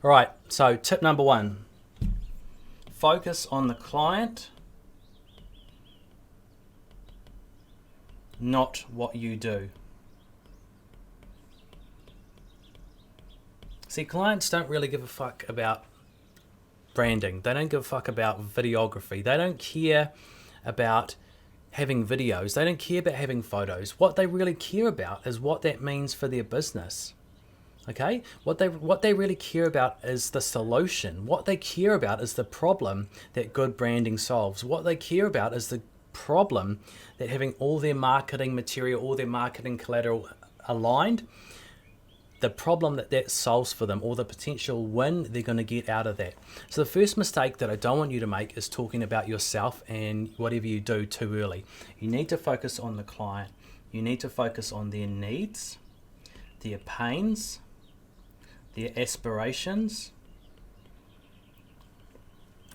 All right, so tip number 1, focus on the client, not what you do. See, clients don't really give a fuck about branding. They don't give a fuck about videography. They don't care about having videos. They don't care about having photos. What they really care about is what that means for their business. Okay? What they really care about is the solution. What they care about is the problem that good branding solves. What they care about is the problem that having all their marketing material, all their marketing collateral aligned, the problem that solves for them, or the potential win they're going to get out of that. So the first mistake that I don't want you to make is talking about yourself and whatever you do too early. You need to focus on the client. You need to focus on their needs, their pains, their aspirations.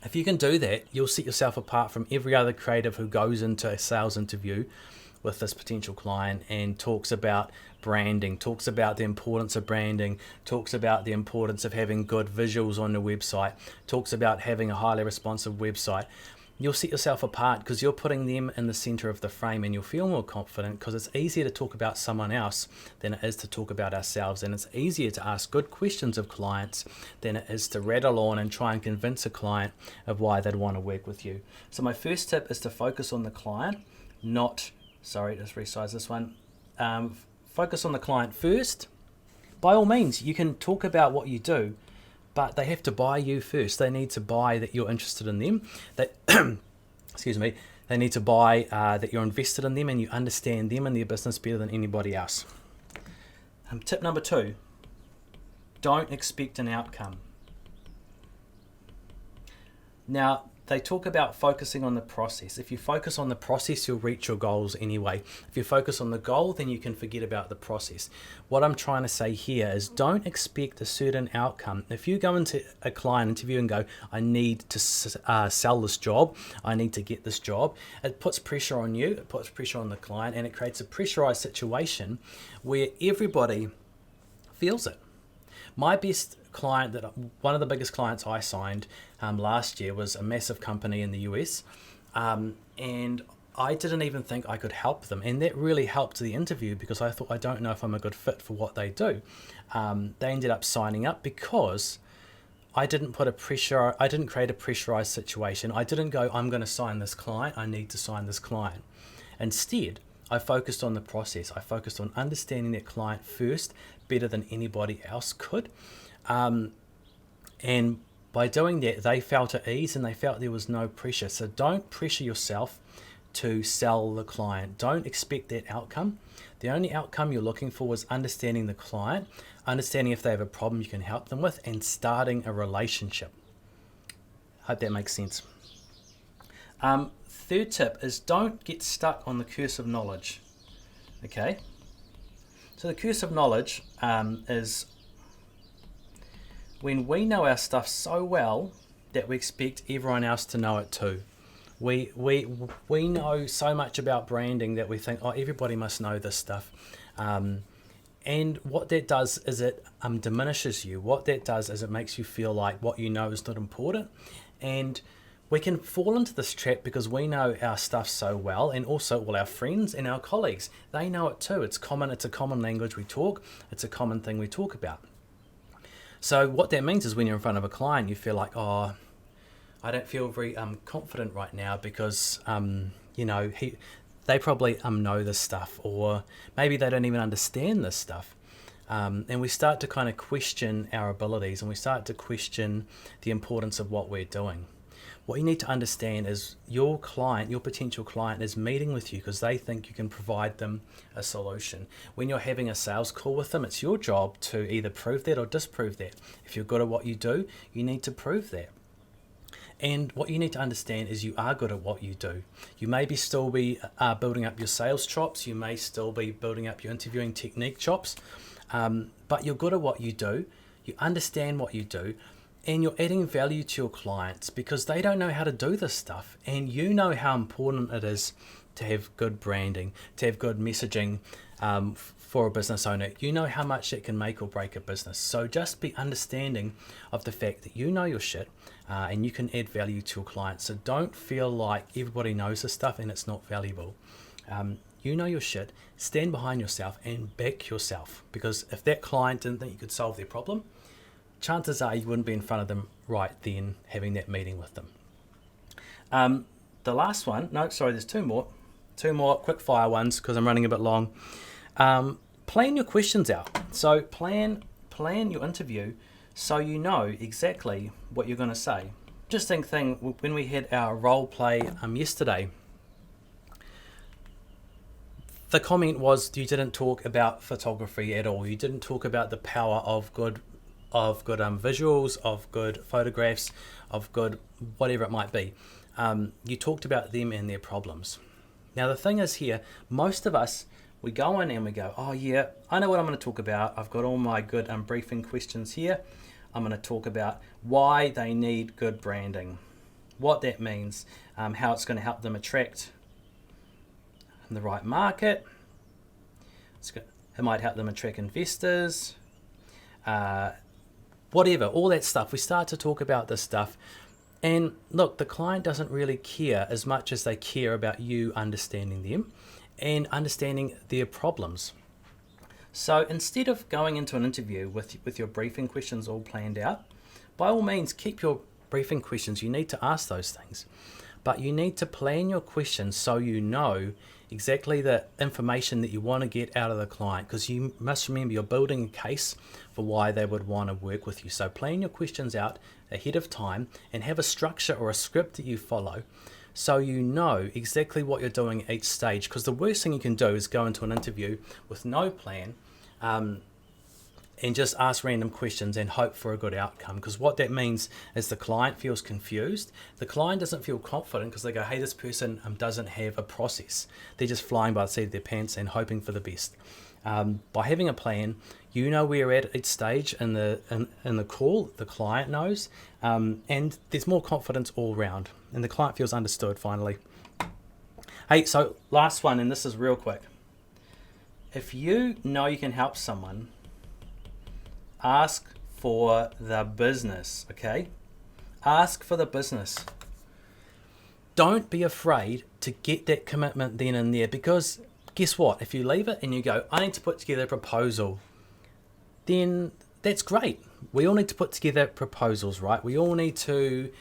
If you can do that, you'll set yourself apart from every other creative who goes into a sales interview with this potential client and talks about branding, talks about the importance of branding, talks about the importance of having good visuals on the website, talks about having a highly responsive website. You'll set yourself apart because you're putting them in the center of the frame, and you'll feel more confident because it's easier to talk about someone else than it is to talk about ourselves. And it's easier to ask good questions of clients than it is to rattle on and try and convince a client of why they'd want to work with you. So my first tip is to focus on the client, just resize this one. Focus on the client first. By all means, you can talk about what you do, but they have to buy you first. They need to buy that you're interested in them. They need to buy that you're invested in them and you understand them and their business better than anybody else. Tip number 2, don't expect an outcome. Now, they talk about focusing on the process. If you focus on the process, you'll reach your goals anyway. If you focus on the goal, then you can forget about the process. What I'm trying to say here is don't expect a certain outcome. If you go into a client interview and go, I need to sell this job, I need to get this job, it puts pressure on you, it puts pressure on the client, and it creates a pressurized situation where everybody feels it. My best client, one of the biggest clients I signed last year, was a massive company in the US, and I didn't even think I could help them, and that really helped the interview because I thought, I don't know if I'm a good fit for what they do. They ended up signing up because I didn't create a pressurized situation. I didn't go, I'm going to sign this client, I need to sign this client. Instead, I focused on the process. I focused on understanding that client first better than anybody else could. And by doing that, they felt at ease and they felt there was no pressure. So don't pressure yourself to sell the client. Don't expect that outcome. The only outcome you're looking for is understanding the client, understanding if they have a problem you can help them with, and starting a relationship. Hope that makes sense. Third tip is don't get stuck on the curse of knowledge. Okay? So the curse of knowledge is when we know our stuff so well that we expect everyone else to know it too. We know so much about branding that we think, oh, everybody must know this stuff. And what that does is it diminishes you. What that does is it makes you feel like what you know is not important. And we can fall into this trap because we know our stuff so well, and also all our friends and our colleagues, they know it too. It's common. It's a common language we talk. It's a common thing we talk about. So what that means is when you're in front of a client, you feel like, oh, I don't feel very confident right now because, they probably know this stuff, or maybe they don't even understand this stuff. And we start to kind of question our abilities, and we start to question the importance of what we're doing. What you need to understand is your client, your potential client, is meeting with you because they think you can provide them a solution. When you're having a sales call with them, it's your job to either prove that or disprove that. If you're good at what you do, you need to prove that. And what you need to understand is you are good at what you do. You may still be building up your sales chops. You may still be building up your interviewing technique chops. But you're good at what you do. You understand what you do. and you're adding value to your clients because they don't know how to do this stuff, and you know how important it is to have good branding, to have good messaging for a business owner. You know how much it can make or break a business. So just be understanding of the fact that you know your shit and you can add value to your clients. So don't feel like everybody knows this stuff and it's not valuable. You know your shit, stand behind yourself and back yourself, because if that client didn't think you could solve their problem, chances are you wouldn't be in front of them right then having that meeting with them. The last one, no, sorry, there's two more quick fire ones because I'm running a bit long. Plan your questions out. So plan your interview so you know exactly what you're going to say. Interesting thing, when we had our role play yesterday, the comment was you didn't talk about photography at all. You didn't talk about the power of good visuals, of good photographs, of good whatever it might be. You talked about them and their problems. Now the thing is here, most of us, we go in and we go, oh yeah, I know what I'm going to talk about. I've got all my good briefing questions here. I'm going to talk about why they need good branding, what that means, how it's going to help them attract in the right market. It might help them attract investors, whatever, all that stuff. We start to talk about this stuff. And look, the client doesn't really care as much as they care about you understanding them and understanding their problems. So instead of going into an interview with your briefing questions all planned out, by all means, keep your briefing questions. You need to ask those things. But you need to plan your questions so you know exactly the information that you want to get out of the client, because you must remember you're building a case for why they would want to work with you. So plan your questions out ahead of time and have a structure or a script that you follow so you know exactly what you're doing at each stage, because the worst thing you can do is go into an interview with no plan and just ask random questions and hope for a good outcome, because what that means is the client feels confused. The client doesn't feel confident because they go, hey, this person doesn't have a process. They're just flying by the seat of their pants and hoping for the best. By having a plan, you know where you're at each stage in the call, the client knows, and there's more confidence all around, and the client feels understood finally. Hey, so last one, and this is real quick. If you know you can help someone, ask for the business, okay? Ask for the business. Don't be afraid to get that commitment then and there, because guess what? If you leave it and you go, I need to put together a proposal, then that's great. We all need to put together proposals, right? We all need to,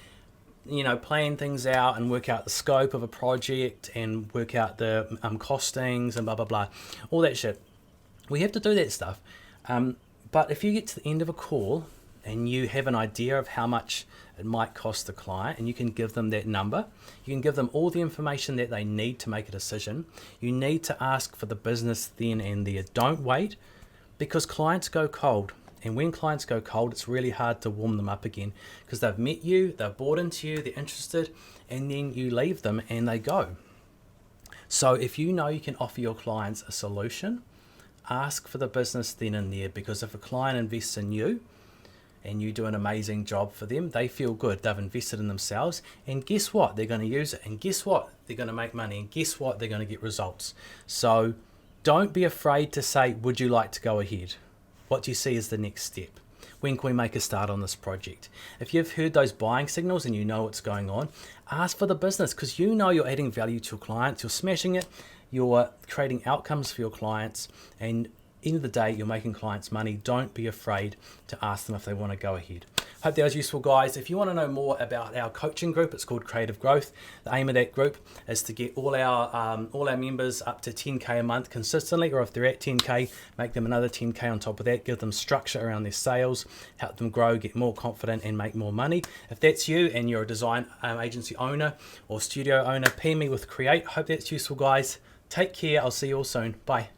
plan things out and work out the scope of a project and work out the costings and blah, blah, blah, all that shit. We have to do that stuff. But if you get to the end of a call and you have an idea of how much it might cost the client and you can give them that number, you can give them all the information that they need to make a decision, you need to ask for the business then and there. Don't wait, because clients go cold. And when clients go cold, it's really hard to warm them up again, because they've met you, they've bought into you, they're interested, and then you leave them and they go. So if you know you can offer your clients a solution, ask for the business then and there, because if a client invests in you and you do an amazing job for them, they feel good. They've invested in themselves, and guess what? They're going to use it, and guess what? They're going to make money, and guess what? They're going to get results. So don't be afraid to say, would you like to go ahead? What do you see as the next step? When can we make a start on this project? If you've heard those buying signals and you know what's going on, ask for the business, because you know you're adding value to your clients, you're smashing it, you're creating outcomes for your clients, and end of the day, you're making clients money. Don't be afraid to ask them if they want to go ahead. Hope that was useful, guys. If you want to know more about our coaching group, it's called Creative Growth. The aim of that group is to get all our members up to 10K a month consistently, or if they're at 10K, make them another 10K on top of that, give them structure around their sales, help them grow, get more confident and make more money. If that's you and you're a design agency owner or studio owner, PM me with Create. Hope that's useful, guys. Take care. I'll see you all soon. Bye.